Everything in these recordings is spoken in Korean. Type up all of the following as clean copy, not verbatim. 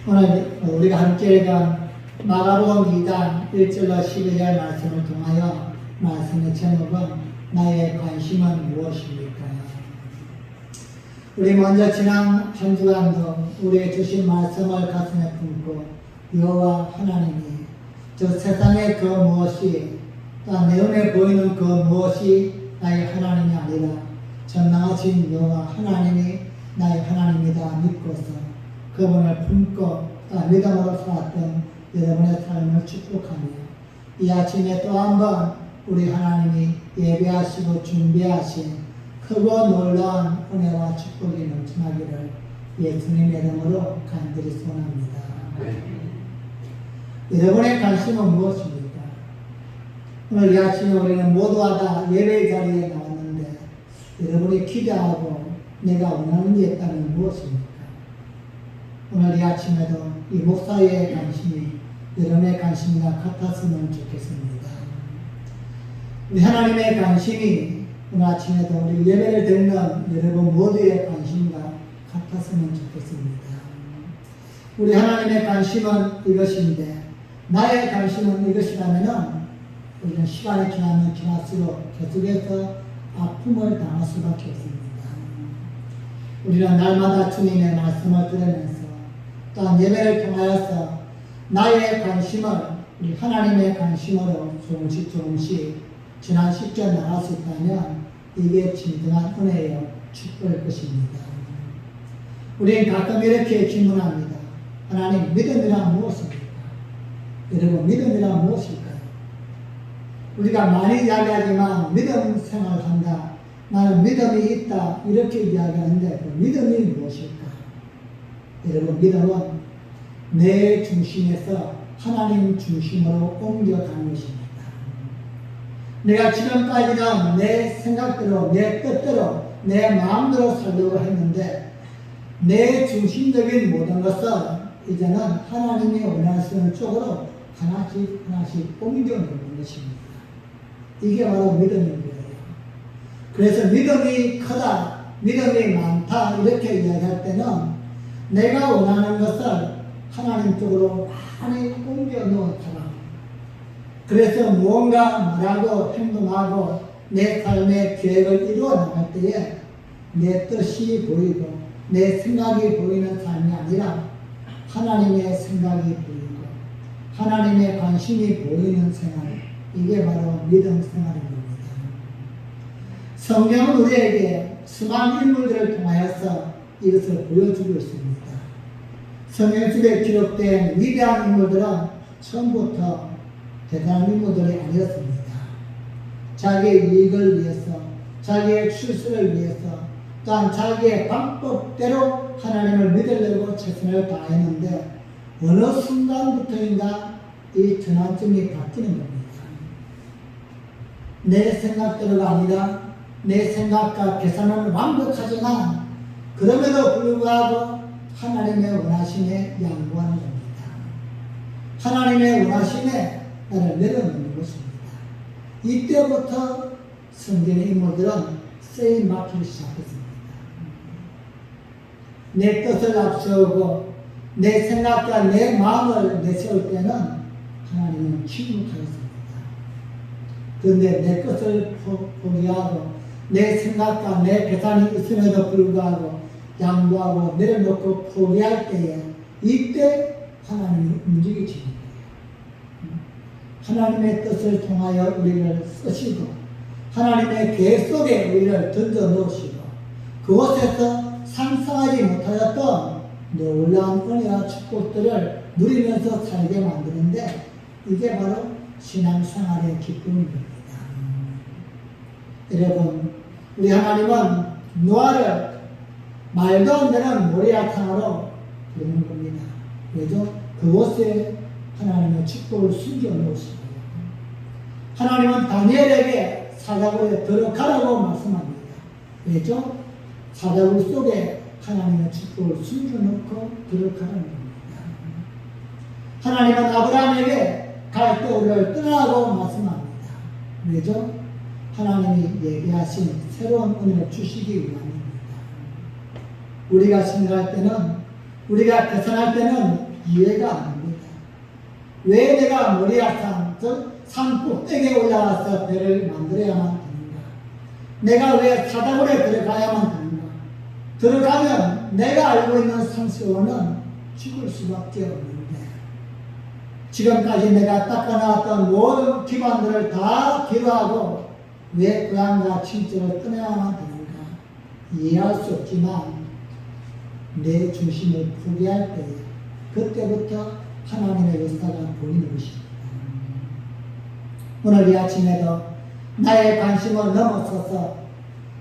오늘 우리가 함께 읽은 마가복음 2장 1절로 12절 말씀을 통하여 말씀의 제목은 나의 관심은 무엇입니까? 우리 먼저 지난 한 주간도 우리의 주신 말씀을 가슴에 품고 여호와 하나님이 저 세상의 그 무엇이 또한 내 눈에 보이는 그 무엇이 나의 하나님이 아니라 전능하신 여호와 하나님이 나의 하나님이다 믿고서 그분을 품고 믿음으로 살았던 여러분의 삶을 축복하며 이 아침에 또 한 번 우리 하나님이 예배하시고 준비하신 크고 놀라운 은혜와 축복이 넘쳐나기를 예수님의 이름으로 간절히 소원합니다. 여러분의 관심은 무엇입니까? 오늘 이 아침에 우리는 모두가 다 예배 자리에 나왔는데 여러분이 기대하고 내가 원하는 게 있다면 무엇입니까? 오늘 이 아침에도 이 목사의 관심이 여러분의 관심과 같았으면 좋겠습니다. 우리 하나님의 관심이 오늘 아침에도 우리 예배를 듣는 여러분 모두의 관심과 같았으면 좋겠습니다. 우리 하나님의 관심은 이것인데 나의 관심은 이것이라면 우리는 시간이 지나면 지날수록 계속해서 아픔을 당할 수밖에 없습니다. 우리는 날마다 주님의 말씀을 들으면서 또한 예배를 통하여서 나의 관심을 우리 하나님의 관심으로 조금씩 지난 시절 나갈 수 있다면 이게 진정한 은혜요 축복일 것입니다. 우리는 가끔 이렇게 질문합니다. 하나님, 믿음이란 무엇입니까? 여러분, 믿음이란 무엇일까요? 우리가 많이 이야기하지만 믿음 생활을 한다, 나는 믿음이 있다 이렇게 이야기하는데 그 믿음이 무엇일까? 여러분, 믿음은 내 중심에서 하나님 중심으로 옮겨가는 것입니다. 내가 지금까지는 내 생각대로, 내 뜻대로, 내 마음대로 살려고 했는데 내 중심적인 모든 것을 이제는 하나님이 원하시는 쪽으로 하나씩 옮겨놓는 것입니다. 이게 바로 믿음인 거예요. 그래서 믿음이 크다, 믿음이 많다 이렇게 이야기할 때는 내가 원하는 것을 하나님 쪽으로 많이 옮겨놓은 사람. 그래서 무언가 말하고 행동하고 내 삶의 계획을 이루어 나갈 때에 내 뜻이 보이고 내 생각이 보이는 삶이 아니라 하나님의 생각이 보이고 하나님의 관심이 보이는 생활, 이게 바로 믿음 생활입니다. 성경은 우리에게 수많은 인물들을 통하여서 이것을 보여주고 있습니다. 성경 속에 기록된 위대한 인물들은 처음부터 대단한 인물들이 아니었습니다. 자기의 이익을 위해서, 자기의 출세를 위해서, 또한 자기의 방법대로 하나님을 믿으려고 최선을 다했는데 어느 순간부터인가 이 전환점이 바뀌는 겁니다. 내 생각대로가 아니라 내 생각과 계산은 완벽하지만 그럼에도 불구하고 하나님의 원하심에 양보하는 겁니다. 하나님의 원하심에 나를 내려놓는 것입니다. 이때부터 성경의 인물들은 쓰임 막히기 시작했습니다. 내 뜻을 앞세우고 내 생각과 내 마음을 내세울 때는 하나님은 침묵하였습니다. 그런데 내 뜻을 포기하고 내 생각과 내 계산이 있음에도 불구하고 양보하고 내려놓고 포기할 때에 이때 하나님이 움직이시는 거예요. 하나님의 뜻을 통하여 우리를 쓰시고 하나님의 계획 속에 우리를 던져 놓으시고 그곳에서 상상하지 못하였던 놀라운 은혜와 축복들을 누리면서 살게 만드는데 이게 바로 신앙생활의 기쁨입니다. 여러분, 우리 하나님은 노아를 말도 안 되는 모리아탕으로 부르는 겁니다. 왜죠? 그곳에 하나님의 축복을 숨겨 놓으시고요. 하나님은 다니엘에게 사자굴에 들어가라고 말씀합니다. 왜죠? 사자굴 속에 하나님의 축복을 숨겨놓고 들어가라는 겁니다. 하나님은 아브라함에게 갈대우를 떠나라고 말씀합니다. 왜죠? 하나님이 예비하신 새로운 은혜를 주시기 위함입니다. 우리가 생각할 때는, 우리가 계산할 때는 이해가 안 됩니다. 왜 내가 모리아산 산 꼭대기에 올라가서 배를 만들어야만 되는가? 내가 왜 사다굴에 들어가야만 되는가? 들어가면 내가 알고 있는 상식으로는 죽을 수밖에 없는데 지금까지 내가 닦아놨던 모든 기반들을 다 뒤로하고 왜 고향과 친척을 떠나야만 되는가? 이해할 수 없지만 내 중심을 포기할 때 그때부터 하나님의 역사가 보이는 것입니다. 오늘 이 아침에도 나의 관심을 넘어서서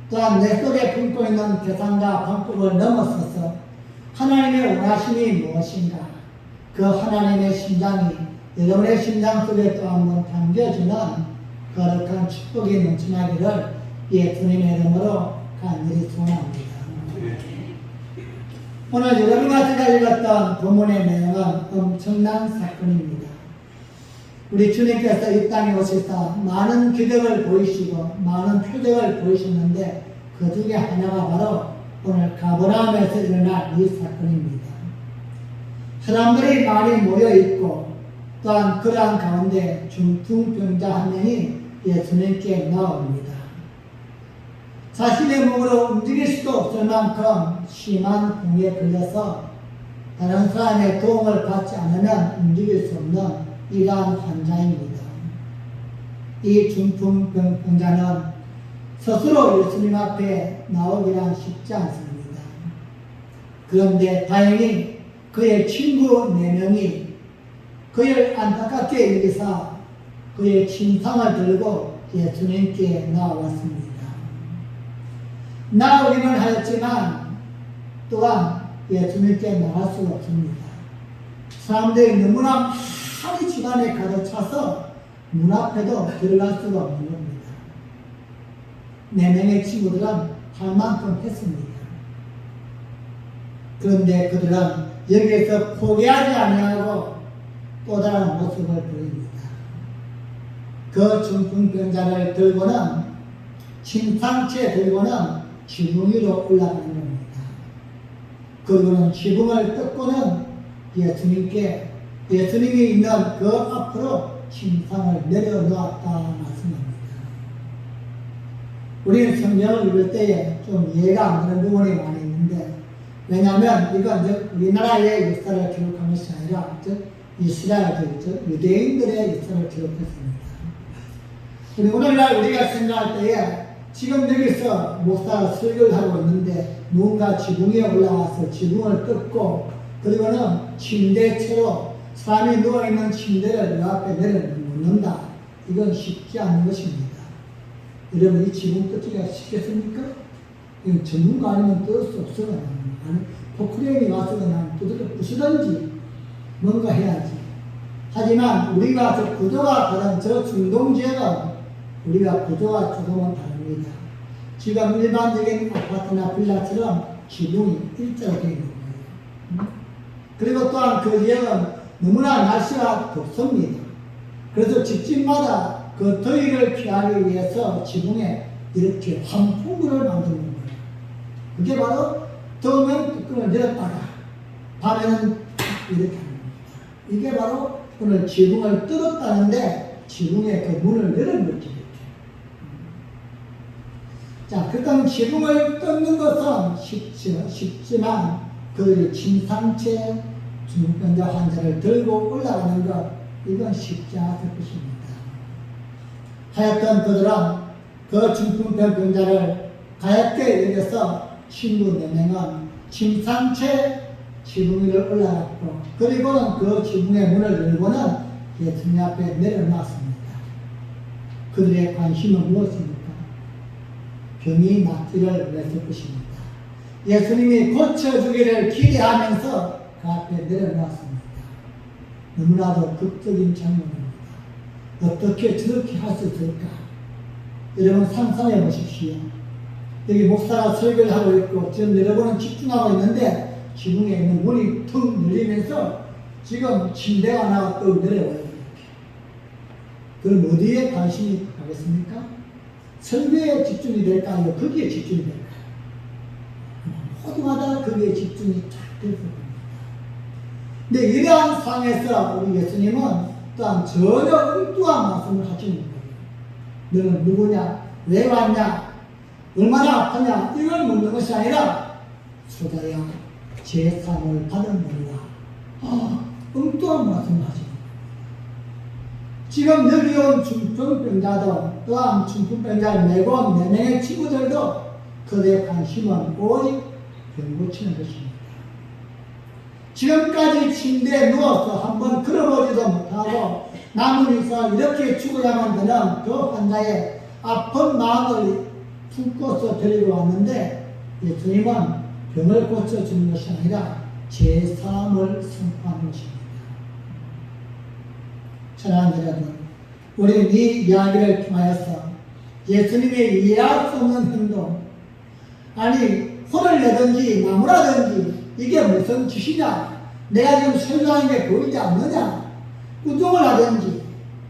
또한 내 속에 품고 있는 대상과 방법을 넘어서서 하나님의 원하심이 무엇인가, 그 하나님의 심장이 여러분의 심장 속에 또 한번 담겨지는 거룩한 축복이 넘쳐나기를 예수님의 이름으로 간절히 소원합니다. 오늘 여러분과 제가 읽었던 본문의 내용은 엄청난 사건입니다. 우리 주님께서 이 땅에 오셔서 많은 기적을 보이시고 많은 표적을 보이셨는데 그 중에 하나가 바로 오늘 가버나움에서 일어난 이 사건입니다. 사람들이 많이 모여있고 또한 그러한 가운데 중풍병자 한 명이 예수님께 나옵니다. 자신의 몸으로 움직일 수도 없을 만큼 심한 병에 걸려서 다른 사람의 도움을 받지 않으면 움직일 수 없는 이러한 환자입니다. 이 중풍병자는 스스로 예수님 앞에 나오기란 쉽지 않습니다. 그런데 다행히 그의 친구 4명이 그를 안타깝게 여기사 그의 침상을 들고 예수님께 나왔습니다. 나오기는 하였지만 또한 예수님께 나갈 수가 없습니다. 사람들이 너무나 많이 집안에 가득 차서 문 앞에도 들어갈 수가 없는 겁니다. 4명의 친구들은 할 만큼 했습니다. 그런데 그들은 여기에서 포기하지 아니하고 또 다른 모습을 보입니다. 그 중풍병자를 들고는 침상채 들고는 지붕 위로 올라가는 겁니다. 그리고는 지붕을 뜯고는 예수님이 있는 그 앞으로 침상을 내려놓았다 말씀합니다. 우리는 성경을 읽을 때에 좀 이해가 안 되는 부분이 많이 있는데, 왜냐하면 이건 우리나라의 역사를 기록한 것이 아니라 이스라엘, 유대인들의 역사를 기록했습니다. 오늘날 우리가 생각할 때에 지금 여기서 목사가 설교를 하고 있는데 누군가 지붕에 올라와서 지붕을 뜯고 그리고는 침대채로 사람이 누워있는 침대를 그 앞에 내려놓는다. 이건 쉽지 않은 것입니다. 여러분 이 지붕 뜯기가 쉽겠습니까? 이건 전문가 아니면 뜯을 수 없어요. 아니 포크레인이 와서 그냥 두드려 부수든지 뭔가 해야지. 하지만 우리가 저 구조가 다른 저 중동지역은 우리가 구조가 조금은 다릅니다. 지금 일반적인 아파트나 빌라처럼 지붕이 일자로 되어 있는 거예요. 그리고 또한 그 지역은 너무나 날씨가 덥습니다. 그래서 집집마다 그 더위를 피하기 위해서 지붕에 이렇게 환풍구를 만드는 거예요. 그게 바로 더우면 뚜껑을 내렸다가 밤에는 이렇게 하는 겁니다. 이게 바로 오늘 지붕을 뜯었다는데 지붕에 그 문을 열어놓지. 자, 그렇다면 지붕을 뜯는 것은 쉽지만 그 침상채 중풍병자 환자를 들고 올라가는 것, 이건 쉽지 않았을 것입니다. 하여튼 그들은 그 중풍병자를 가볍게 여겨서 친구 4명은 침상채 지붕 위를 올라갔고 그리고는 그 지붕의 문을 열고는 예수님 앞에 내려놨습니다. 그들의 관심은 무엇입니까? 병이 낫기를 위했을 것입니다. 예수님이 고쳐주기를 기대하면서 그 앞에 내려놨습니다. 너무나도 극적인 장면입니다. 어떻게 저렇게 할 수 있을까? 여러분 상상해 보십시오. 여기 목사가 설교를 하고 있고 지금 여러분은 집중하고 있는데 지붕에 있는 문이 툭 열리면서 지금 침대가 하나가 또 내려와요. 그럼 어디에 관심이 가겠습니까? 설교에 집중이 될까요? 거기에 집중이 될까요? 모두마다 거기에 집중이 쫙 될 겁니다. 근데 이러한 상황에서 우리 예수님은 또한 전혀 엉뚱한 말씀을 하시는 거예요. 너는 누구냐? 왜 왔냐? 얼마나 아프냐? 이걸 묻는 것이 아니라 소자야 제3을 받은느니라. 엉뚱한 말씀을 하시는 거예요. 지금 여기 온 중풍병자도 또한 중풍병자를 메고 온 4명의 친구들도 그들의 관심은 오직 병 고치는 것입니다. 지금까지 침대에 누워서 한번 걸어보지도 못하고 남으니까 이렇게 죽어야만 되는 그 환자의 아픈 마음을 품고서 데리고 왔는데 예수님은 병을 고쳐주는 것이 아니라 제3을 선포하는 것입니다. 사랑하는 여러분, 우리는 이 이야기를 통하여서 예수님의 이해할 수 없는 행동, 아니 혼을 내든지 나무라든지 이게 무슨 짓이냐, 내가 지금 설교하는 게 보이지 않느냐, 우동을 하든지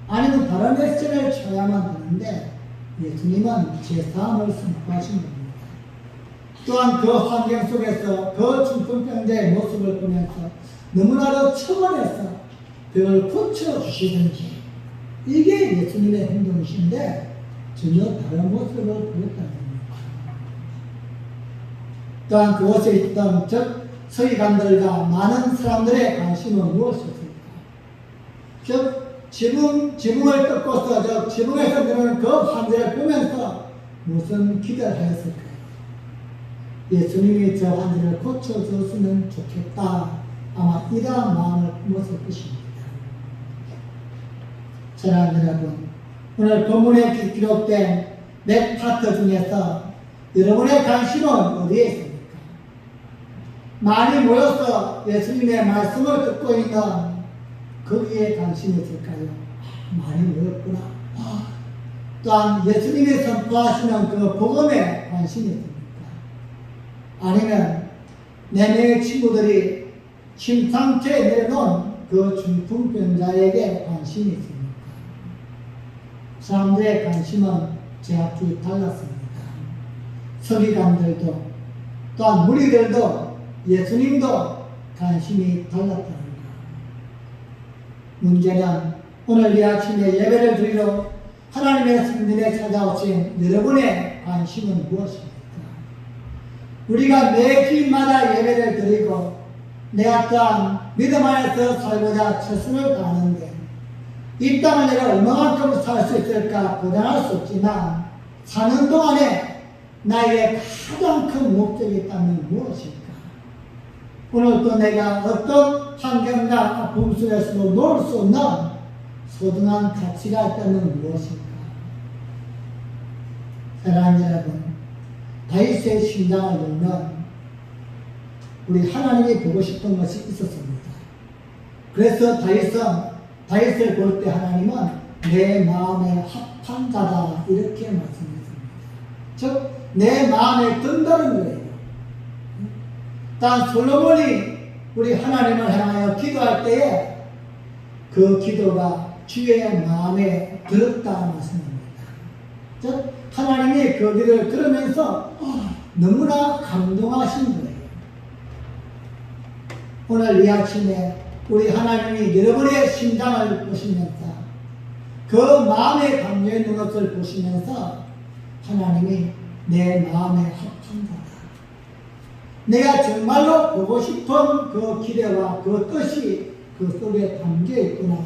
아니면 다른 액션을 취해야만 되는데 예수님은 제3을 선포하신 겁니다. 또한 그 환경 속에서 그 중풍병자의 모습을 보면서 너무나도 청원해서 병을 고쳐주시든지 이게 예수님의 행동이신데 전혀 다른 모습을 보였다는 겁니다. 또한 그곳에 있던 즉 서기관들과 많은 사람들의 관심은 무엇이었을까? 즉 지붕을 뜯고서 저 지붕에서 내려오는 그 환자를 보면서 무슨 기대를 하였을까요? 예수님이 저 환자를 고쳐줬으면 좋겠다. 아마 이러한 마음을 품었을 것입니다. 사랑하는 여러분, 오늘 본문에 기록된 몇 파트 중에서 여러분의 관심은 어디에 있습니까? 많이 모여서 예수님의 말씀을 듣고 있는 거기에 관심이 있을까요? 많이 모였구나. 또한 예수님이 선포하시는 그 복음에 관심이 있습니까? 아니면 내 명의 친구들이 침상태에 내려놓은 그 중풍병자에게 관심이 있습니까? 사람들의 관심은 제각기 달랐습니다. 서기관들도 또한 무리들도 예수님도 관심이 달랐다는 것. 문제는 오늘 이 아침에 예배를 드리러 하나님의 성전에 찾아오신 여러분의 관심은 무엇입니까? 우리가 매 주일마다 예배를 드리고 내가 또한 믿음 안에서 살고자 최선을 다하는데 이 땅을 내가 얼마만큼 살 수 있을까 보장할 수 없지만 사는 동안에 나에게 가장 큰 목적이 있다면 무엇일까? 오늘 또 내가 어떤 환경과 아픔 속에서도 놓을 수 없는 소중한 가치가 있다면 무엇일까? 사랑하는 여러분, 다윗의 심장을 열면 우리 하나님이 보고 싶은 것이 있었습니다. 그래서 다윗을 볼 때 하나님은 내 마음에 합한 자다 이렇게 말씀했습니다. 즉 내 마음에 든다는 거예요. 단 솔로몬이 우리 하나님을 향하여 기도할 때에 그 기도가 주의 마음에 들었다 말씀입니다. 즉 하나님이 그 기도를 들으면서 너무나 감동하신 거예요. 오늘 이 아침에 우리 하나님이 여러분의 심장을 보시면서 그 마음에 담겨있는 것을 보시면서 하나님이 내 마음에 합한 자다. 내가 정말로 보고 싶은 그 기대와 그 뜻이 그 속에 담겨있구나.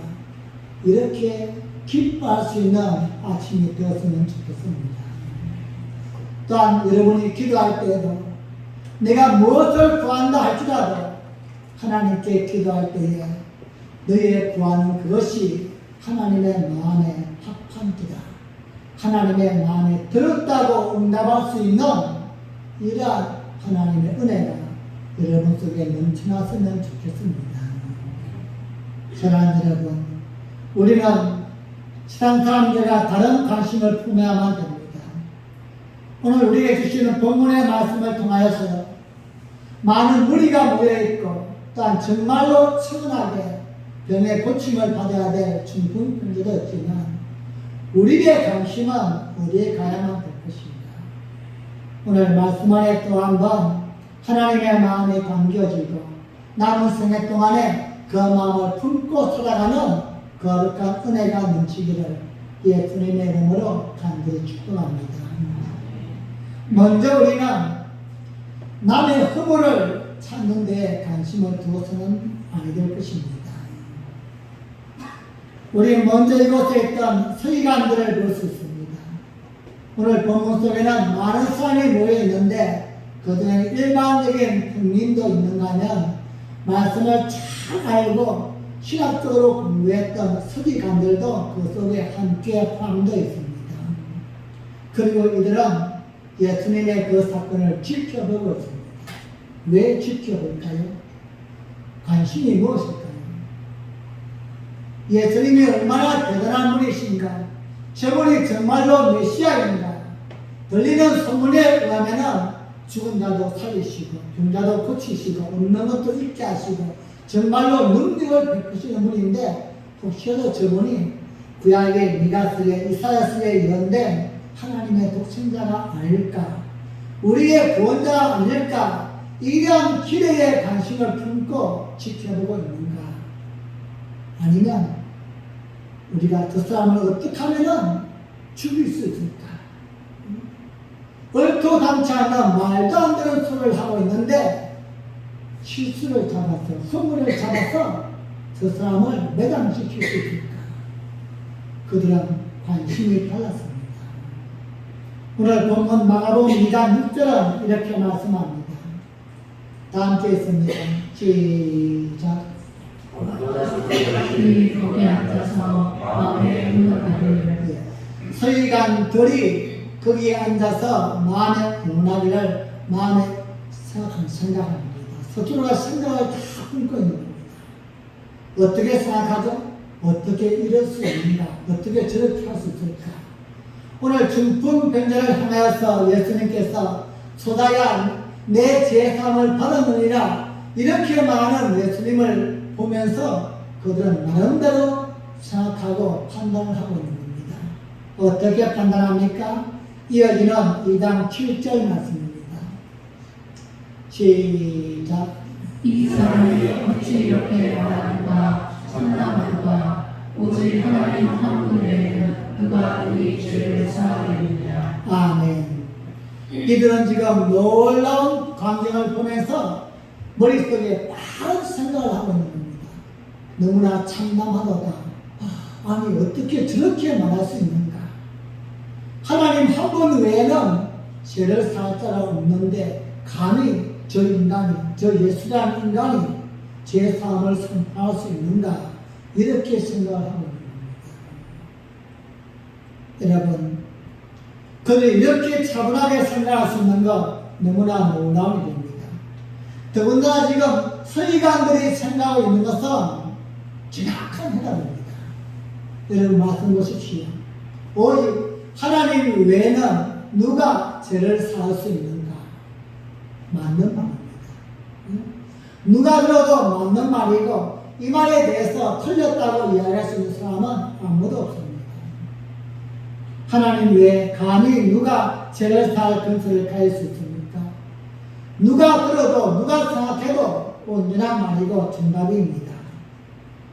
이렇게 기뻐할 수 있는 아침이 되었으면 좋겠습니다. 또한 여러분이 기도할 때에도 내가 무엇을 구한다 할지라도 하나님께 기도할 때에 너희의 구하는 그것이 하나님의 마음에 합한 기다. 하나님의 마음에 들었다고 응답할 수 있는 이러한 하나님의 은혜가 여러분 속에 넘쳐났으면 좋겠습니다. 사랑하는 여러분, 우리는 세상 사람들과 다른 관심을 품어야만 됩니다. 오늘 우리에게 주시는 본문의 말씀을 통하여서 많은 무리가 모여있고 또한 정말로 청원하게 병의 고침을 받아야 될 중풍병자도 있지만 우리의 관심은 어디에 가야만 될 것입니다. 오늘 말씀 안에 또 한번 하나님의 마음이 담겨지고 남은 생애 동안에 그 마음을 품고 살아가는 거룩한 은혜가 넘치기를 예수님의 이름으로 간절히 축복합니다. 먼저 우리는 남의 허물을 찾는 데 관심을 두어서는 아니 될 것입니다. 우리 먼저 이곳에 있던 서기관들을 볼 수 있습니다. 오늘 본문 속에는 많은 사람이 모여 있는데 그중에 일반적인 국민도 있는가 하면 말씀을 잘 알고 신학적으로 공부했던 서기관들도 그 속에 함께 포함되어 있습니다. 그리고 이들은 예수님의 그 사건을 지켜보고 있습니다. 왜 지켜볼까요? 관심이 무엇일까요? 예수님이 얼마나 대단한 분이신가? 저분이 정말로 메시아인가? 들리는 소문에 의하면 죽은 자도 살리시고 병자도 고치시고 없는 것도 있게 하시고 정말로 능력을 베푸시는 분인데 혹시라도 저분이 구약의 미가스의 이사야스에 예언된 하나님의 독생자가 아닐까? 우리의 구원자가 아닐까? 이에 대한 기대에 관심을 품고 지켜보고 있는가? 아니면 우리가 그 사람을 어떻게 하면 죽일 수 있을까? 얼토당치 않은 말도 안 되는 소리를 하고 있는데 실수를 잡아서 허물을 잡아서 그 사람을 매장시킬 수 있을까? 그들은 관심이 달랐습니다. 오늘 본문 마가복음 2장 6절은 이렇게 말씀합니다. 다 함께 있습니다. 시작. 거기 앉아서 마음에 응답하기를 서기관들이 거기에 앉아서 마음에 응답하기를 마음에 생각합니다. 서로가 생각을 다 품고 있는 겁니다. 어떻게 생각하죠? 어떻게 이럴 수 있는가? 어떻게 저렇게 할 수 있을까? 오늘 중풍병자를 향하여서 예수님께서 소자야 내 제사함을 받았느니라 이렇게 말하는 예수님을 보면서 그들은 나름대로 생각하고 판단을 하고 있는 겁니다. 어떻게 판단합니까? 이어지는 2장 7절 말씀입니다. 시작. 이 사람이 어찌 이렇게 말하는가 참담하도다. 오직 하나님 한 분 외에는 누가 우리 죄를 사하겠느냐. 아멘. 이들은 지금 놀라운 광경을 보면서 머릿속에 바른 생각을 하고 있는 겁니다. 너무나 참담하도다. 아니 어떻게 저렇게 말할 수 있는가? 하나님 한 분 외에는 죄를 사할 자가 없는데 감히 저 인간이, 저 예수라는 인간이 죄 사함을 선포할 수 있는가? 이렇게 생각을 하고 있는 겁니다. 여러분, 그들 이렇게 차분하게 생각할 수 있는 것 너무나 놀라운 일입니다. 더군다나 지금 서기관들이 생각하고 있는 것은 정확한 해답입니다. 여러분 말씀 보십시오. 오직 하나님 외에는 누가 죄를 사할 수 있는가? 맞는 말입니다. 누가 들어도 맞는 말이고 이 말에 대해서 틀렸다고 이야기할 수 있는 사람은 아무도 없습니다. 하나님 외에 감히 누가 죄를 사할 근처를 가질 수 있습니까? 누가 들어도 누가 생각해도 온전한 말이고 정답입니다.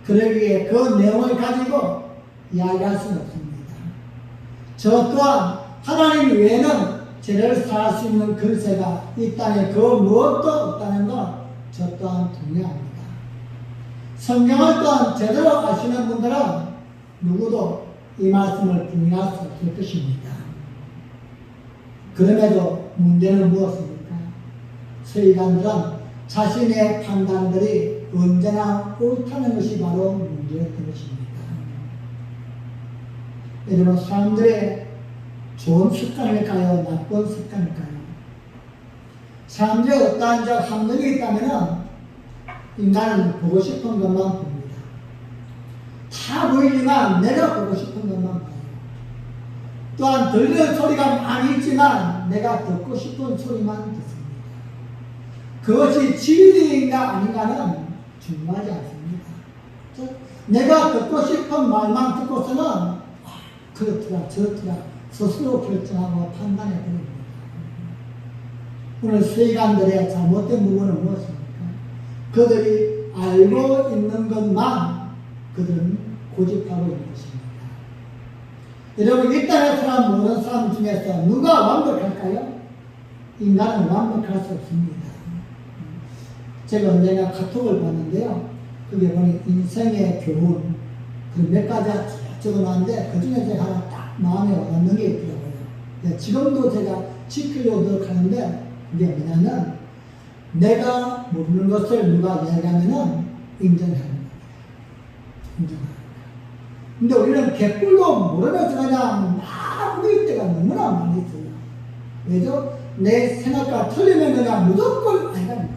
그러기에 그 내용을 가지고 이야기할 수는 없습니다. 저 또한 하나님 외에는 죄를 사할 수 있는 근세가 이 땅에 그 무엇도 없다는 것 저 또한 동의합니다. 성경을 또한 제대로 아시는 분들은 누구도 이 말씀을 부인할 수 없을 것입니다. 그럼에도 문제는 무엇입니까? 서기관들은 자신의 판단들이 언제나 옳다는 것이 바로 문제였던 것입니다. 여러분, 사람들의 좋은 습관일까요? 나쁜 습관일까요? 사람들이 어떠한 함정이 있다면 인간은 보고 싶은 것만 봅니다. 다 보이지만 내가 보고 싶은 것만 봐요. 또한 들리는 소리가 많이 있지만 내가 듣고 싶은 소리만 듣습니다. 그것이 진리인가 아닌가는 중요하지 않습니다. 내가 듣고 싶은 말만 듣고서는 그렇더라 저렇더라 스스로 결정하고 판단해버립니다. 오늘 서기관들의 잘못된 부분은 무엇입니까? 그들이 알고 있는 것만 그들은 고집하고 있는 것입니다. 여러분, 이 땅에 사람 모든 사람 중에서 누가 완벽할까요? 인간은 완벽할 수 없습니다. 제가 언젠가 카톡을 봤는데요. 그게 보니 인생의 교훈 몇 가지 적어놨는데 그 중에 제가 하나 딱 마음에 와닿는 게 있더라고요. 지금도 제가 지키려고 노력하는데 그게 뭐냐면 내가 모르는 것을 누가 이야기하면은 인정하는 겁니다. 인정하는 거예요. 근데 우리는 개뿔도 모르면서 그냥 막 우릴 때가 너무나 많이 있어요. 왜죠? 내 생각과 틀리면 그냥 무조건 아니라는 거예요.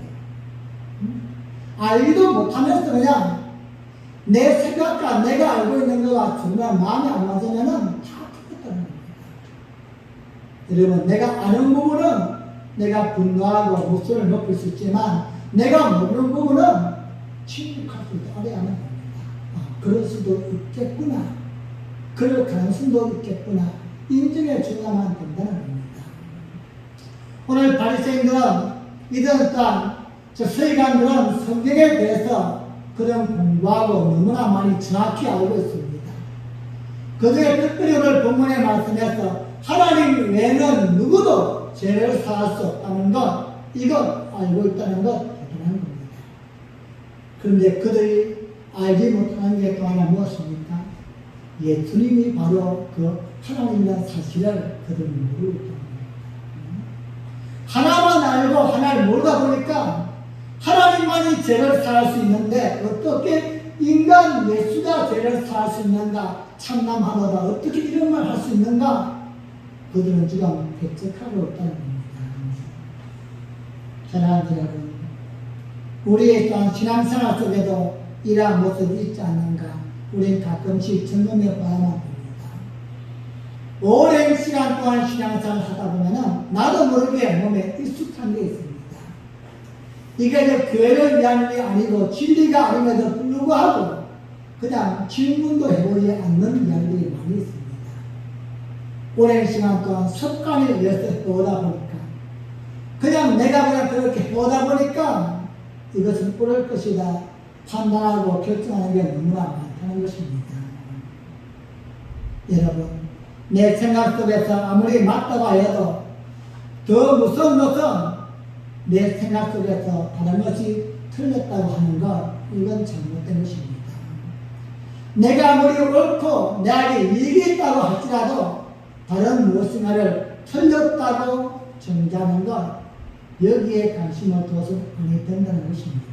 알기도 못하면서 그냥 내 생각과 내가 알고 있는 거가 정말 마음에 안 맞으면은 다 틀렸다는 겁니다. 여러분, 내가 아는 부분은 내가 분노하고 목소리를 높일 수 있지만 내가 모르는 부분은 침묵할 수 있다. 알아야만 합니다. 그럴 수도 있겠구나. 그럴 가능성도 있겠구나. 인정해 주야만 된다는 겁니다. 오늘 바리새인들은 이들 또한 저 서기관들은 성경에 대해서 그런 공부하고 너무나 많이 정확히 알고 있습니다. 그들의 특별히 오늘 본문의 말씀에서 하나님 외에는 누구도 죄를 사할 수 없다는 것, 이것 알고 있다는 것 대단한 겁니다. 그런데 그들이 알지 못하는 게 또 하나 무엇입니까? 예수님이 바로 그 하나님이라는 사실을 그들은 모르고 있다는 겁니다. 하나만 알고 하나를 모르다 보니까 하나님만이 죄를 사할 수 있는데 어떻게 인간 예수가 죄를 사할 수 있는가? 참남하노다. 어떻게 이런 말 할 수 있는가? 그들은 지금 배척하고 있다는 겁니다. 사랑하는 여러분, 우리의 또한 신앙생활 속에도 이러한 모습이 있지 않는가? 우리는 가끔씩 점검해 봐야만 합니다. 오랜 시간 동안 신앙생활을 하다 보면은 나도 모르게 몸에 익숙한 게 있습니다. 이게 교회를 위한 게 아니고 진리가 아님에도 불구하고 그냥 질문도 해보지 않는 이야기들이 많이 있습니다. 오랜 시간 동안 습관에 의해서 해오다 보니까 그냥 내가 그냥 그렇게 해오다 보니까 이것은 옳을 것이다 판단하고 결정하는 게 너무나 많다는 것입니다. 여러분, 내 생각 속에서 아무리 맞다고 해도 더 무서운 것은 내 생각 속에서 다른 것이 틀렸다고 하는 것, 이건 잘못된 것입니다. 내가 아무리 옳고 내게 이익이 있다고 할지라도 다른 무엇인가를 틀렸다고 정죄하는 것, 여기에 관심을 둬서 아니 된다는 것입니다.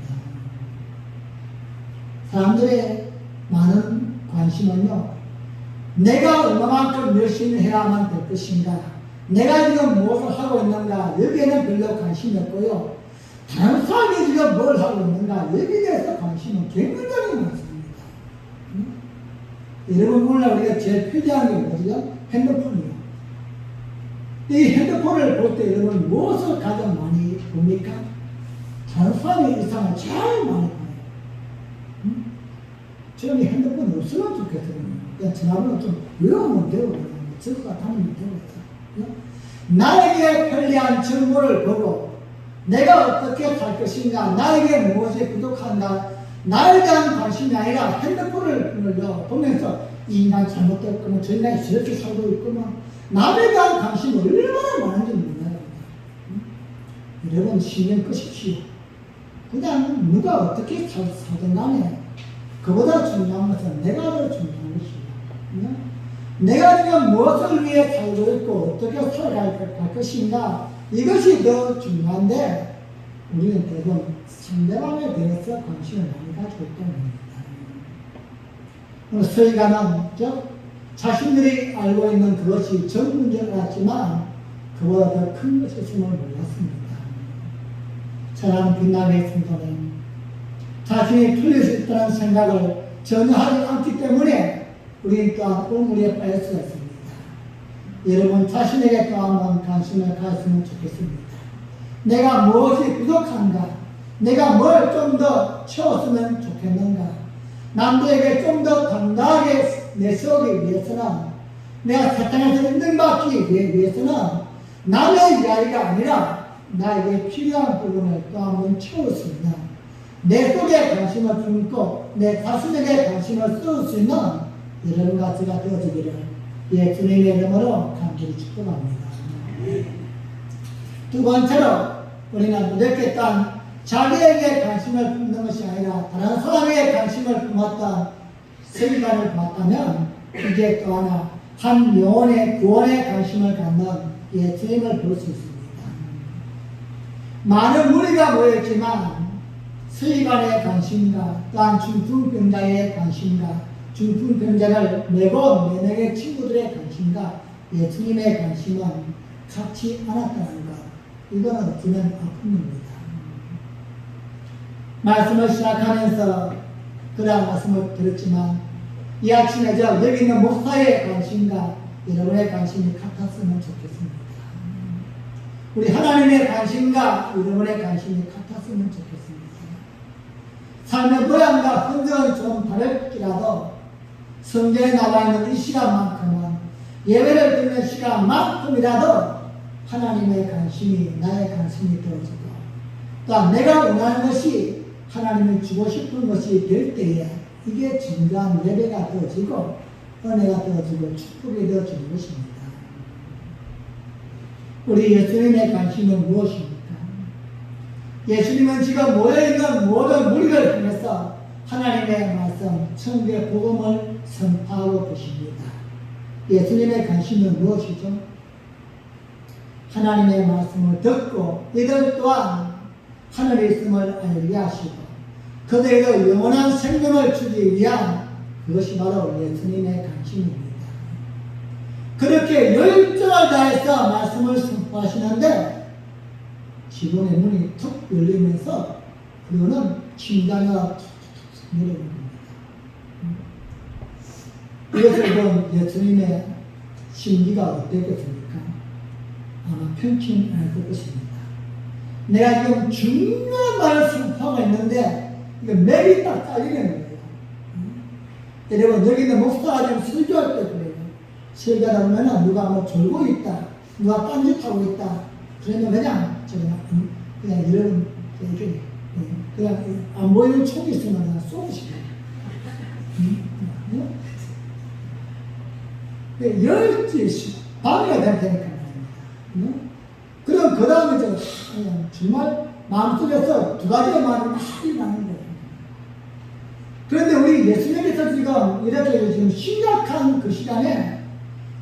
사람들의 많은 관심은요, 내가 얼마만큼 열심히 해야만 될 것인가, 내가 지금 무엇을 하고 있는가, 여기에는 별로 관심이 없고요, 다른 사람이 지금 뭘 하고 있는가, 여기에 대해서 관심은 굉장히 많습니다. 여러분, 오늘 우리가 제일 필요한 게 뭐죠? 핸드폰이요. 이 핸드폰을 볼 때 여러분 무엇을 가장 많이 봅니까? 다른 사람의 일상을 제일 많이 봐요. 저는 이 핸드폰 없으면 좋겠어요. 그냥 전화번호 좀 외우면 되고, 적어가 다니면 되고. 나에게 편리한 정보를 보고, 내가 어떻게 살 것인가, 나에게 무엇이 부족한가, 나에 대한 관심이 아니라 핸드폰을 보면서 이 인간 잘못됐구나, 저 인간이 저렇게 살고 있구나, 남에 대한 관심이 얼마나 많은지 몰라요. 여러분, 신경 끄십시오. 그냥 누가 어떻게 살든 간에 그보다 중요한 것은 내가 더 중요한 것이에요. 내가 지금 무엇을 위해 살고 있고 어떻게 살아갈 것인가, 이것이 더 중요한데 우리는 대부분 상대방에 대해서 관심을 많이 가지고 있다는 겁니다. 서기관은 자신들이 알고 있는 그것이 전 문제를 알았지만 그보다 더 큰 것이었음을 몰랐습니다. 사랑하는 빛나게 성도님, 자신이 틀릴 수 있다는 생각을 전혀 하지 않기 때문에 우리는 또한 우물에 빠질 수가 있습니다. 여러분, 자신에게 또 한번 관심을 가졌으면 좋겠습니다. 내가 무엇이 부족한가? 내가 뭘 좀 더 채웠으면 좋겠는가? 남들에게 좀 더 당당하게 내세우기 위해서는, 내가 세상에서 인정받기 위해서는 남의 이야기가 아니라 나에게 필요한 부분을 또 한번 채웠습니다. 내 속에 관심을 품고 내 자신에게 관심을 쏠 수 있는 여러분과 제가 되어지기를 예수님의 이름으로 간절히 축복합니다. 두 번째로 우리는 이렇게 단 자기에게 관심을 품는 것이 아니라 다른 사람에게 관심을 품었던 세계관을 봤다면 이제 또 하나 한 영혼의 구원에 관심을 갖는 예수님을 볼 수 있습니다. 많은 무리가 모였지만 세계관의 관심과 또한 중풍병자의 관심과 중풍병자를 메고 내 명의 친구들의 관심과 예수님의 관심은 같지 않았다는 것, 이거는 어쩌면 아픔입니다. 말씀을 시작하면서 그런 말씀을 드렸지만 이 아침에 여기 있는 목사의 관심과 여러분의 관심이 같았으면 좋겠습니다. 우리 하나님의 관심과 여러분의 관심이 같았으면 좋겠습니다. 삶의 모양과 흔적은 좀 다를지라도 성경에 나와 있는 이 시간만큼은 예배를 드리는 시간만큼이라도 하나님의 관심이 나의 관심이 되어지고 또한 내가 원하는 것이 하나님이 주고 싶은 것이 될 때에 이게 진정한 예배가 되어지고 은혜가 되어지고 축복이 되어지는 것입니다. 우리 예수님의 관심은 무엇입니까? 예수님은 지금 모여있는 모든 무리를 통해서 하나님의 말씀, 천국의 복음을 선포하고 계십니다. 예수님의 관심은 무엇이죠? 하나님의 말씀을 듣고 이들 또한 하늘에 있음을 알게 하시고 그들에게 영원한 생명을 주기 위한 그것이 바로 예수님의 관심입니다. 그렇게 열정을 다해서 말씀을 선포하시는데 지붕의 문이 툭 열리면서 그거는 심장이 툭툭툭 내려오는 겁니다. 이것을 본 예수님의 심기가 어땠겠습니까? 아마 편치 않을 것입니다. 내가 지금 중요한 말을 선포하고 있는데 이거 맥이 딱 잘리는 거예요. 여러분 여기 있는 목사가 지금 설교할 때 그래요. 설교하다 보면 누가 뭐 졸고 있다, 누가 딴짓하고 있다, 그러면 그냥 여러분 그냥 안 보이는 총이 있으면 그냥 쏘시고 열지 방해가 될 테니까 말입니다. 그럼 그 다음에 그냥 정말 마음속에서 두 가지의 말이 많이 나는 거예요. 그런데 우리 예수님께서 지금 이렇게 지금 심각한 그 시간에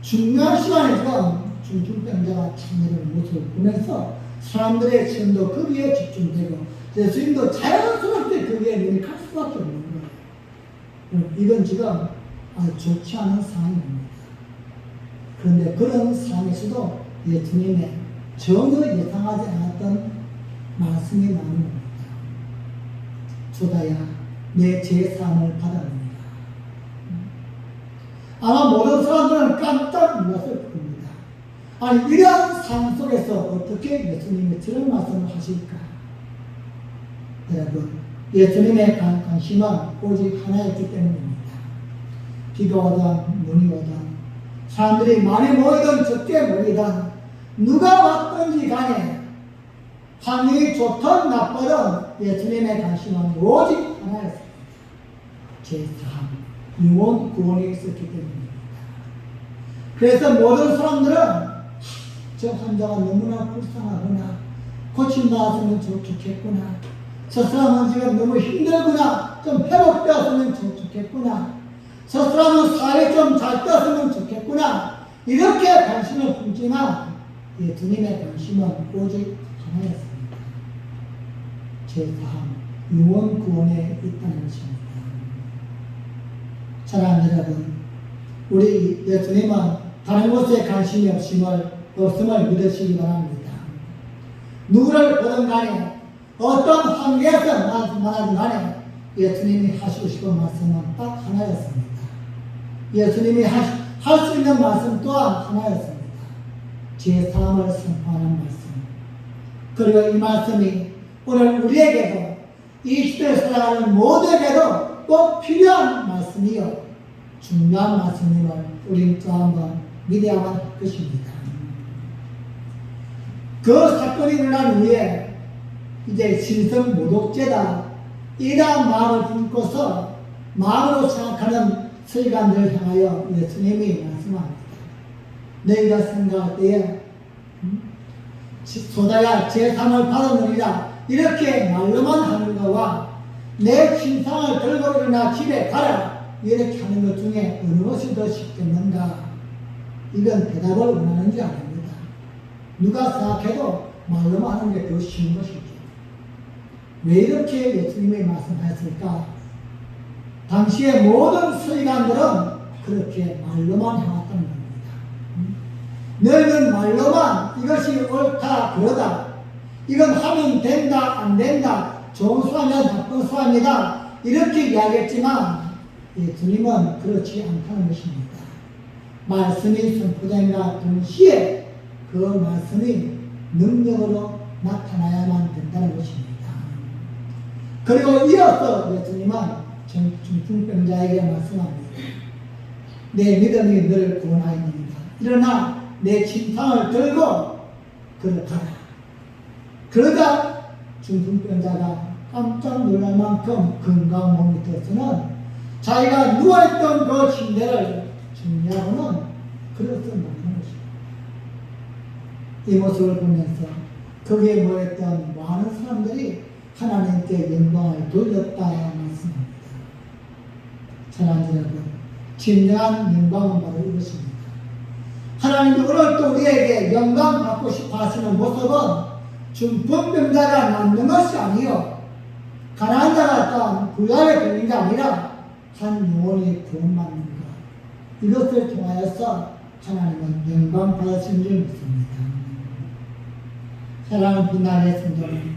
중요한 시간에 지금 중풍병자가 참여하는 모습을 보면서 사람들의 시선도 거기에 집중되고 예수님도 자연스럽게 거기에 눈이 갈 수밖에 없는 거예요. 이건 지금 아주 좋지 않은 상황입니다. 그런데 그런 상황에서도 예수님의 전혀 예상하지 않았던 말씀이 나오는 겁니다. 주다야 내 제사함을 받았느니라. 아마 모든 사람들은 깜짝 놀랐을 겁니다. 아니 이러한 상황 속에서 어떻게 예수님이 저런 말씀을 하실까? 여러분 예수님의 관심은 오직 하나였기 때문입니다. 비가 오든 눈이 오든 사람들이 많이 모이든 적게 모이든 누가 왔든지 간에 환경이 좋든 나쁘든 예수님의 관심은 오직 하나였습니다. 제사함, 영원 구원이 있었기 때문입니다. 그래서 모든 사람들은 저 환자가 너무나 불쌍하구나, 고침받았으면 좋겠구나, 저 사람은 지금 너무 힘들구나, 좀 회복되었으면 좋겠구나, 저 사람은 사회 좀 잘 되었으면 좋겠구나, 이렇게 관심을 품지만 예수님의 관심은 오직 하나였습니다. 제사함, 영원 구원에 있다는 것입니다. 사랑하는 여러분, 우리 예수님은 다른 곳에 관심이 없음을 믿으시기 바랍니다. 누구를 보든 간에 어떤 환경에서 만나든 간에 예수님이 하시고 싶은 말씀은 딱 하나였습니다. 예수님이 할 수 있는 말씀 또한 하나였습니다. 제사함을 선포하는 말씀. 그리고 이 말씀이 오늘 우리에게도 이 시대에 살아가는 모두에게도 꼭 필요한 말씀이요 중요한 말씀임을 우리는 또 한번 믿어야만 할 것입니다. 그 사건이 일어난 후에 이제 신성 모독죄다, 이러한 마음을 품고서 마음으로 생각하는 서기관들을 향하여 예수님이 말씀합니다. 너희가 생각할 때에 소다야 제3을 받았느니라 이렇게 말로만 하는 거와 내 침상을 들고 일어나 집에 가라 이렇게 하는 것 중에 어느 것이 더 쉽겠는가? 이건 대답을 원하는지 아닙니다. 누가 생각해도 말로만 하는 게 더 쉬운 것이죠. 왜 이렇게 예수님이 말씀하셨을까? 당시의 모든 서기관들은 그렇게 말로만 해왔다는 겁니다. 너희는 말로만 이것이 옳다 그러다 이건 하면 된다 안 된다 좋은 수하면 나쁜 수합니다 이렇게 이야기했지만 예수님은 그렇지 않다는 것입니다. 말씀이 선포된과 동시에 그 말씀이 능력으로 나타나야만 된다는 것입니다. 그리고 이어서 예수님은 중풍병자에게 말씀합니다. 내 믿음이 너를 구원하였느니라. 일어나 내 침상을 들고 걸어가라. 그러자 중풍병자가 깜짝 놀랄 만큼 건강한 몸이 되어서는 자기가 누워있던 그 침대를 정리하고는 그릇을 먹는 것입니다. 이 모습을 보면서 거기에 모였던 많은 사람들이 하나님께 영광을 돌렸다 말씀합니다. 사랑하는 여러분, 진정한 영광은 바로 이것입니다. 하나님도 오늘 또 우리에게 영광 받고 싶어 하시는 모습은 중풍병자가 남는 것이 아니요 가난한 자가 또한 부자에 걸린 게 아니라 한 영혼이 구원받는 것 이것을 통하여서 하나님은 영광 받으신 줄 믿습니다. 사랑하는 빛나는 성도님,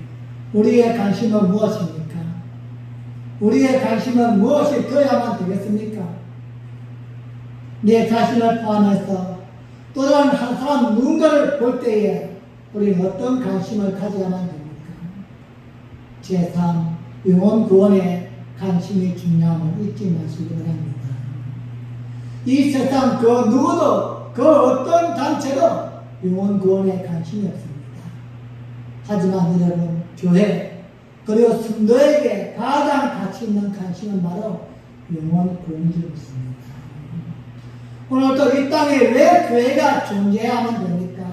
우리의 관심은 무엇입니까? 우리의 관심은 무엇이 되어야만 되겠습니까? 내 자신을 포함해서 또 다른 한 사람 누군가를 볼 때에 우리는 어떤 관심을 가져야만 됩니까? 제3, 영혼 구원에 관심이 중요함을 잊지 마시기 바랍니다. 이 세상 그 누구도 그 어떤 단체도 영혼 구원에 관심이 없습니다. 하지만 여러분, 교회 그리고 성도에게 가장 가치 있는 관심은 바로 영혼 구원인 줄 믿습니다. 오늘도 이 땅에 왜 교회가 존재해야만 됩니까?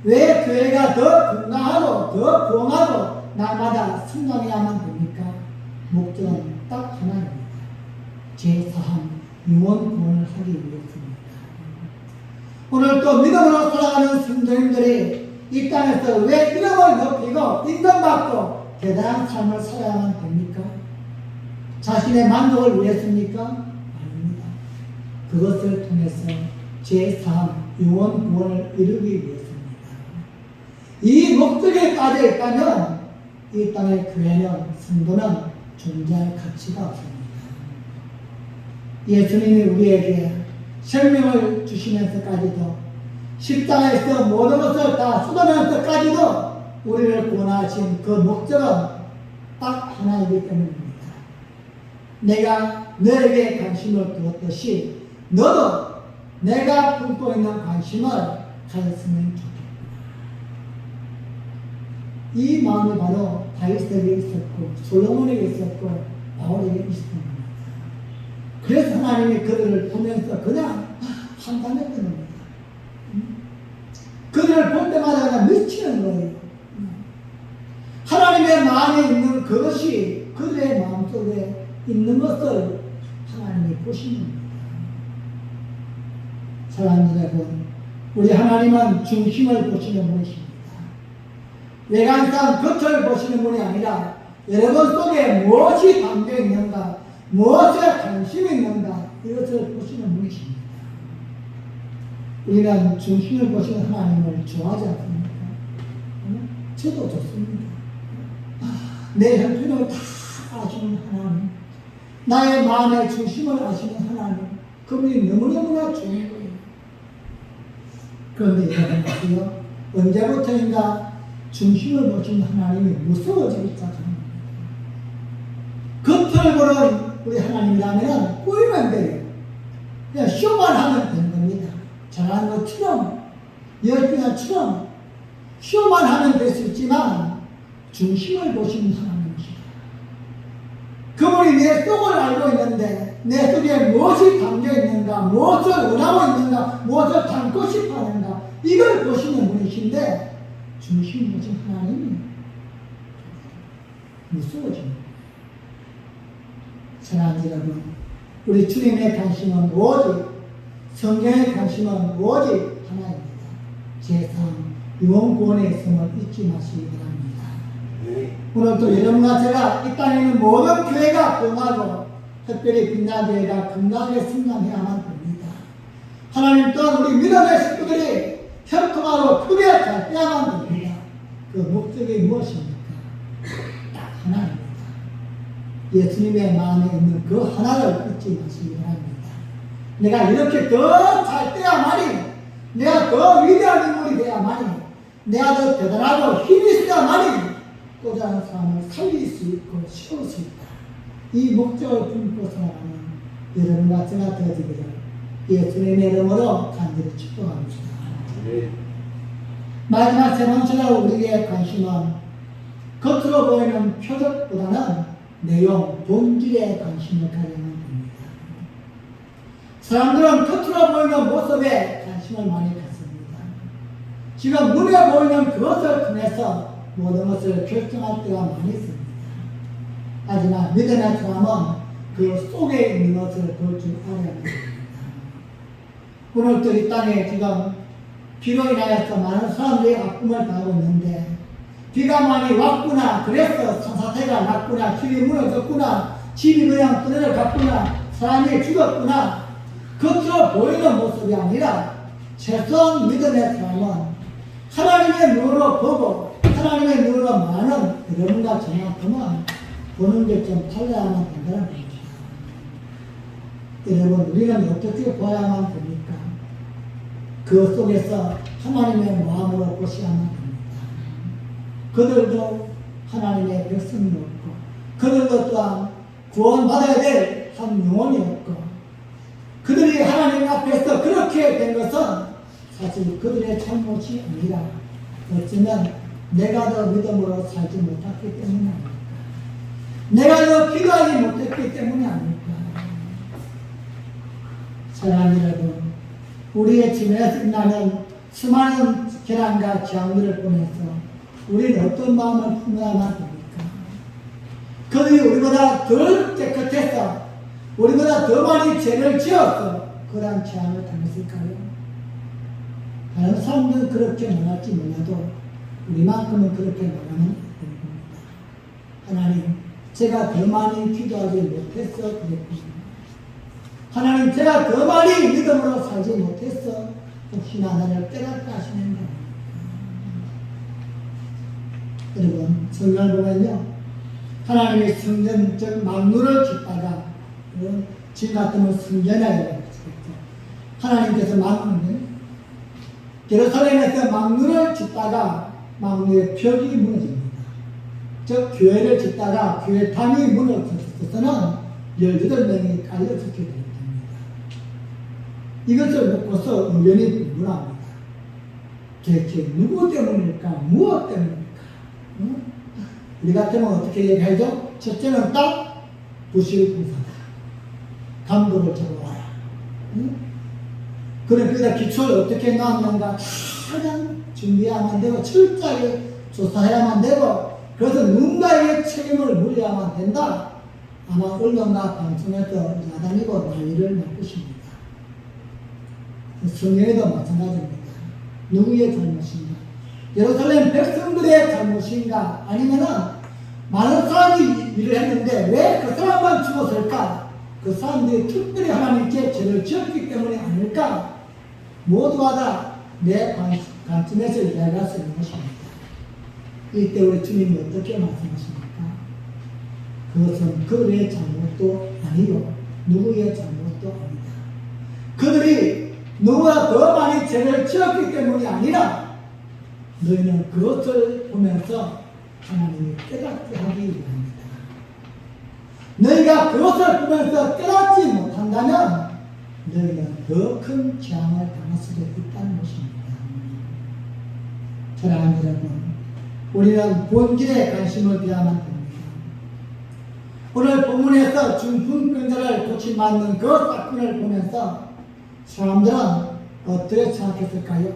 왜 교회가 더 건강하고 더 부흥하고 날마다 성장해야만 됩니까? 목적은 딱 하나입니다. 제3, 영혼 구원을 하기 위해서입니다. 오늘 또 믿음으로 살아가는 성도님들이 이 땅에서 왜 이름을 높이고 인정받고 대단한 삶을 살아야만 됩니까? 자신의 만족을 위해서입니까? 아닙니다. 그것을 통해서 제3, 영혼 구원을 이루기 위해서입니다. 이 목적에 빠져 있다면 이 땅의 교회는 성도는 존재할 가치가 없습니다. 예수님이 우리에게 생명을 주시면서까지도 십자가에서 모든 것을 다 쏟아내면서까지도 우리를 구원하신 그 목적은 딱 하나이기 때문입니다. 내가 너에게 관심을 두었듯이 너도 내가 품고 있는 관심을 가졌으면 좋겠다. 이 마음이 바로 다윗에게 있었고 솔로몬에게 있었고 바울에게 있었습니다. 그래서 하나님이 그들을 보면서 그냥 한탄했던 겁니다. 그들을 볼 때마다 그냥 미치는 거예요. 하나님의 마음에 있는 그것이 그들의 마음속에 있는 것을 하나님이 보시는 겁니다. 사랑하는 여러분, 우리 하나님은 중심을 보시는 분이십니다. 외관상 겉을 보시는 분이 아니라 여러분 속에 무엇이 담겨 있는가, 무엇에 관심이 있는가 이것을 보시는 분이십니다. 우리는 중심을 보시는 하나님을 좋아하지 않습니까? 저도 좋습니다. 내 형편을 다 아시는 하나님, 나의 마음의 중심을 아시는 하나님, 그분이 너무너무나 좋은 거예요. 그런데 여러분 아세요? 언제부터인가 중심을 보시는 하나님이 무서워지기 시작합니다. 겉을 보는 우리 하나님이라면 꼬이면 돼요. 그냥 쇼만 하면 되는 겁니다. 잘하는 것처럼, 열심히처럼 쇼만 하면 될 수 있지만 중심을 보시는 하나님이시다. 여러분이 내 속을 알고 있는데 내 속에 무엇이 담겨 있는가, 무엇을 원하고 있는가, 무엇을 담고 싶어 하는가, 이걸 보시는 분이신데 중심이 오신 하나님이 무서워집니다. 사랑하는 여러분, 우리 주님의 관심은 오직, 성경의 관심은 오직 하나입니다. 세상 영원권의 있음을 잊지 마시기 바랍니다. 오늘도 여러분과 제가 이 땅에 있는 모든 교회가 건강하고 특별히 빛나교회가 건강하게 성장해야만 됩니다. 하나님 또한 우리 믿음의 식구들이 형통하고 크게 잘 돼야만 됩니다. 그 목적이 무엇입니까? 딱 하나입니다. 예수님의 마음에 있는 그 하나를 잊지 마시기 바랍니다. 내가 이렇게 더 잘 돼야만이, 내가 더 위대한 인물이 돼야만이, 내가 더 대단하고 힘이 있어야만이 또 다른 사람을 살릴 수 있고 세울 수 있다. 이 목적을 품고 살아가는 여러분과 제가 되어지기를 예수님의 이름으로 간절히 축복합니다. 마지막 세 번째로 우리의 관심은 겉으로 보이는 표적보다는 내용, 본질에 관심을 가져야 합니다. 사람들은 겉으로 보이는 모습에 관심을 많이 갖습니다. 지금 눈에 보이는 그것을 통해서 모든 것을 결정할 때가 많이 있습니다. 하지만 믿음의 사람은 그 속에 있는 것을 볼 줄 알아야 합니다. 오늘도 이 땅에 지금 비로 인하여서 많은 사람들이 아픔을 당하고 있는데 비가 많이 왔구나, 그래서 산사태가 났구나, 길이 무너졌구나, 집이 그냥 떠내려 갔구나, 사람이 죽었구나, 겉으로 보이는 모습이 아니라 최소한 믿음의 사람은 하나님의 눈으로 보고 하나님의 눈으로 많은 여러분과 저만큼은 보는 게 좀 달라야만 된다는 겁니다. 여러분, 우리는 어떻게 보아야만 됩니까? 그 속에서 하나님의 마음으로 보셔야만 됩니다. 그들도 하나님의 백성이었고 그들도 또한 구원받아야 될 한 영혼이었고 그들이 하나님 앞에서 그렇게 된 것은 사실 그들의 잘못이 아니라 어쩌면 내가 더 믿음으로 살지 못했기 때문이 아닐까, 내가 더 기도하지 못했기 때문이 아닐까. 사랑하는 여러분, 우리의 집에서 일어나는 수많은 재난과 재앙들을 보면서 우리는 어떤 마음을 품어야만 됩니까? 그들이 우리보다 덜 깨끗해서 우리보다 더 많이 죄를 지어서 그러한 재앙을 당했을까요? 다른 사람들은 그렇게 말할지 몰라도 우리만큼은 그렇게 말하면 안 되는 겁니다. 하나님, 제가 더 많이 기도하지 못해서 그랬군요. 하나님, 제가 더 많이 믿음으로 살지 못해서 혹시나 나를 깨닫게 하시는 거. 여러분, 성경을 보면요, 하나님의 성전, 즉 망루를 짓다가 지금 같으면 성전이라고 했죠. 하나님께서 예루살렘에서 망루를 짓다가 망루의 벽이 무너집니다. 즉 교회를 짓다가 교회 담이 무너져서는 18명이 깔려 죽게 됩니다. 이것을 놓고서 의견이 분분합니다. 대체 누구 때문일까? 무엇 때문일까? 응? 우리 같으면 어떻게 얘기하죠? 첫째는 딱 부실공사다. 감독을 잡아와라. 응? 그럼 거기다 기초를 어떻게 넣었는가? 가장 준비해야만 되고 철저하게 조사해야만 되고 그래서 누군가에게 책임을 물려야만 된다. 아마 언론과 방송에서 야단이고 난리를 낼 것입니다. 성경에도 마찬가지입니다. 누구의 잘못인가? 예루살렘 백성들의 잘못인가? 아니면은 많은 사람이 일을 했는데 왜 그 사람만 죽었을까? 그 사람들이 특별히 하나님께 죄를 지었기 때문에 아닐까? 모두가 다 내 관점에서 이야기할 수 있는 것입니다. 이때 우리 주님이 어떻게 말씀하십니까? 그것은 그들의 잘못도 아니고 누구의 잘못도 아니다. 그들이 누구보다 더 많이 죄를 지었기 때문이 아니라 너희는 그것을 보면서 하나님이 깨닫게 하기 위함이다. 너희가 그것을 보면서 깨닫지 못한다면 너희는 더 큰 재앙을 당할 수도 있다는 것입니다. 사랑하는 여러분, 우리는 본질에 관심을 두어야만 됩니다. 오늘 본문에서 중풍병자를 고침받는 그 사건을 보면서 사람들은 어떻게 생각했을까요?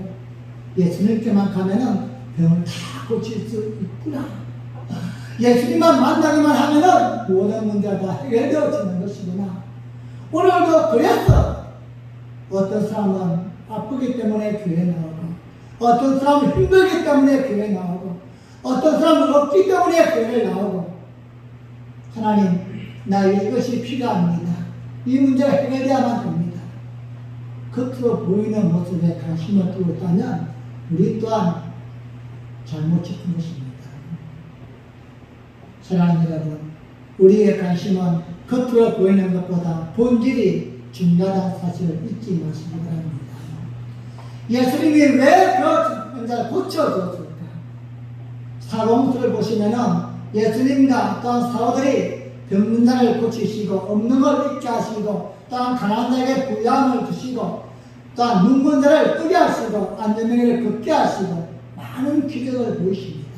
예수님께만 가면은 병을 다 고칠 수 있구나. 예수님만 만나기만 하면은 모든 문제가 다 해결되어지는 것이구나. 오늘도 그랬어. 어떤 사람은 아프기 때문에 교회에 나오고, 어떤 사람은 힘들기 때문에 교회에 나오고, 어떤 사람은 없기 때문에 교회에 나오고, 하나님, 나에게 이것이 필요합니다. 이 문제가 해결되어야만 됩니다. 겉으로 보이는 모습에 관심을 두고 있다면 우리 또한 잘못 짚은 것입니다. 사랑하는 여러분, 우리의 관심은 겉으로 보이는 것보다 본질이 중요하다는 사실을 잊지 마시기 바랍니다. 예수님이 왜 그 병자를 고쳐줬을까? 사복음서를 보시면은 예수님과 또한 사도들이 병문자를 고치시고 없는 걸 잊게 하시고 또한 가난한 자에게 부양을 주시고 또한 눈먼 자를 뜨게 하시고 안전명예를 걷게 하시고 많은 기적을 보이십니다.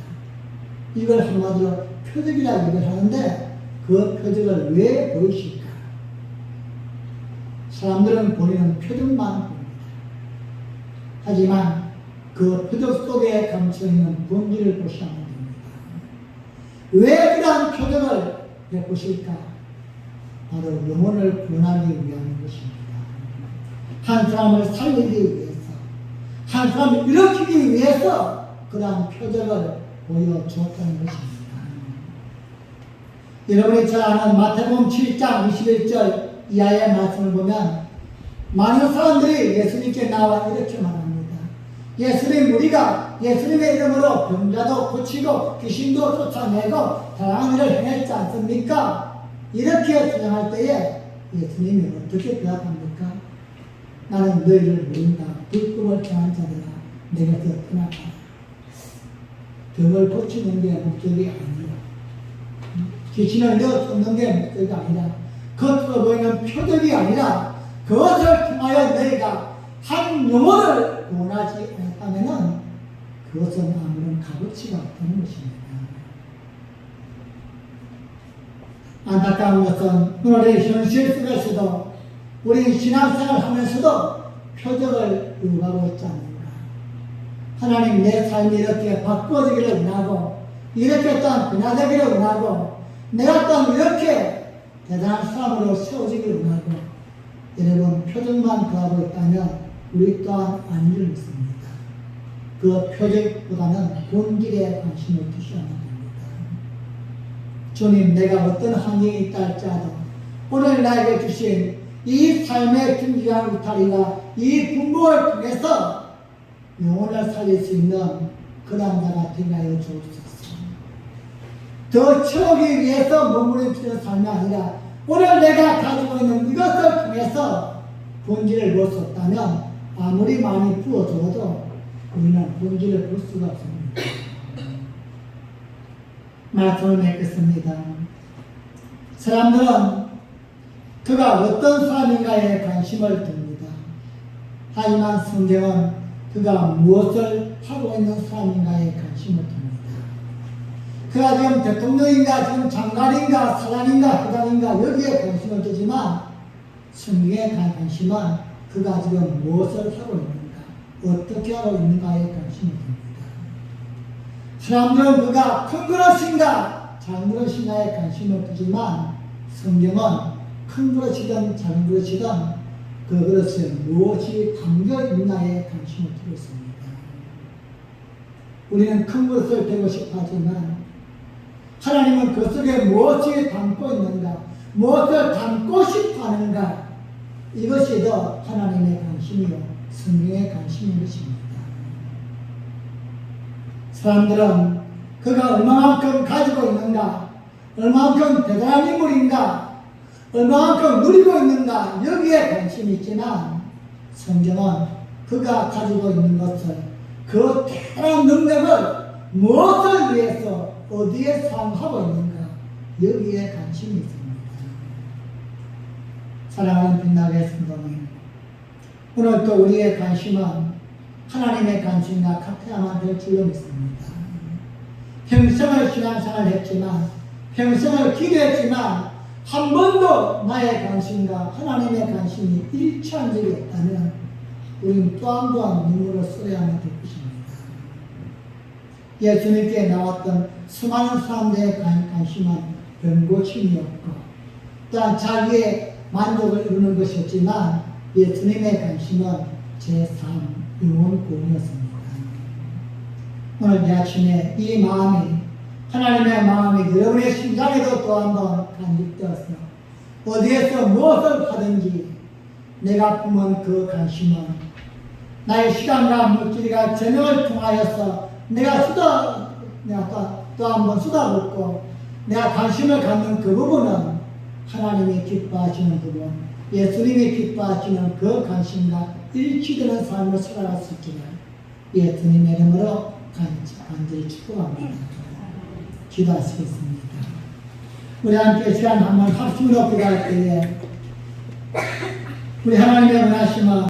이걸 한마디로 표적이라고 얘기를 하는데 그 표적을 왜 보이실까? 사람들은 보이는 표적만 봅니다. 하지만 그 표적 속에 감춰있는 본질을 보셔야 합니다. 왜 그러한 표적을 베푸실까? 바로 영혼을 구원하기 위한 것입니다. 한 사람을 살리기 위해서, 한 사람을 일으키기 위해서 그러한 표적을 보여주었다는 것입니다. 여러분이 잘 아는 마태복음 7장 21절 이하의 말씀을 보면 많은 사람들이 예수님께 나와 이렇게 말합니다. 예수님, 우리가 예수님의 이름으로 병자도 고치고 귀신도 쫓아내고 다양한 일을 행했지 않습니까? 이렇게 주장할 때에 예수님이 어떻게 대답합니까? 나는 너희를 모른다. 불금을 행한 자들아, 내게서 떠나가. 병을 고치는 게 목적이 아니라, 귀신을 내어쫓는 게 목적이 아니라, 겉으로 보이는 표적이 아니라 그것을 통하여 너희가 한 영혼을 구원하지 않다면은 그것은 아무런 값어치가 없다는 것입니다. 안타까운 것은 오늘의 현실 속에서도 우리 신앙생활을 하면서도 표적을 요구하고 있지 않는가. 하나님, 내 삶이 이렇게 바꿔지기를 원하고 이렇게 또한 변화되기를 원하고 내가 또한 이렇게 대단한 사람으로 세워지기를 원하고, 여러분 표적만 구하고 있다면 우리 또한 아니를 믿습니다. 그 표적보다는 본질에 관심을 두셔야 합니다. 주님, 내가 어떤 환경에 있다 할지라도 오늘 나에게 주신 이 삶의 중요한 울타리와 이 분봉을 통해서 영혼을 살릴 수 있는 그런 자가 되게 하여 주옵소서. 더 채우기 위해서 머무르는 삶이 아니라 오늘 내가 가지고 있는 이것을 통해서 본질을 볼 수 없다면 아무리 많이 부어줘도 우리는 본질을 볼 수가 없습니다. 말씀을 맺겠습니다. 사람들은 그가 어떤 사람인가에 관심을 둡니다. 하지만 성경은 그가 무엇을 하고 있는 사람인가에 관심을 둡니다. 그가 지금 대통령인가, 지금 장관인가, 사장인가, 회장인가 여기에 관심을 두지만 성경의 관심은 그가 지금 무엇을 하고 있는가, 어떻게 하고 있는가에 관심을 둡니다. 사람들은 그가 큰 그릇인가, 작은 그릇인가에 관심을 두지만 성경은 큰 그릇이든 작은 그릇이든 그 그릇에 무엇이 담겨있나에 관심을 두고 있습니다. 우리는 큰 그릇을 되고 싶어 하지만 하나님은 그 속에 무엇이 담고 있는가, 무엇을 담고 싶어 하는가, 이것이 더 하나님의 관심이요 성경의 관심인 것입니다. 사람들은 그가 얼마만큼 가지고 있는가, 얼마만큼 대단한 인물인가, 얼마만큼 누리고 있는가 여기에 관심이 있지만 성경은 그가 가지고 있는 것을, 그 대단한 능력을 무엇을 위해서 어디에 사용하고 있는가 여기에 관심이 있습니다. 사랑하는 빛나게 성도님, 오늘 또 우리의 관심은 하나님의 관심과 같아야만 될 줄로 믿습니다. 평생을 신앙생활을 했지만, 평생을 기도했지만 한 번도 나의 관심과 하나님의 관심이 일치한 적이 없다면 우리는 또 한 번 눈물을 쏟아야만 될 것입니다. 예수님께 나왔던 수많은 사람들의 관심은 변고침이 없고 또한 자기의 만족을 이루는 것이었지만 예수님의 관심은 제3 영혼구원이었습니다. 오늘 이 아침에 이 마음이 하나님의 마음이 여러분의 심장에도 또 한 번 간직되어서 어디에서 무엇을 하든지 내가 품은 그 관심은 나의 시간과 물질과 재능을 통하여서 내가 또 한 번 쏟아붓고 내가 관심을 갖는 그 부분은 하나님이 기뻐하시는 부분, 예수님이 기뻐하시는 그 관심과 일치되는 삶을 살아갈 수 있기를 예수님의 이름으로 간절히 축복합니다. 기도하시겠습니다. 우리 함께 시간 한번 합심으로 기도할 때에 우리 하나님의 원하심은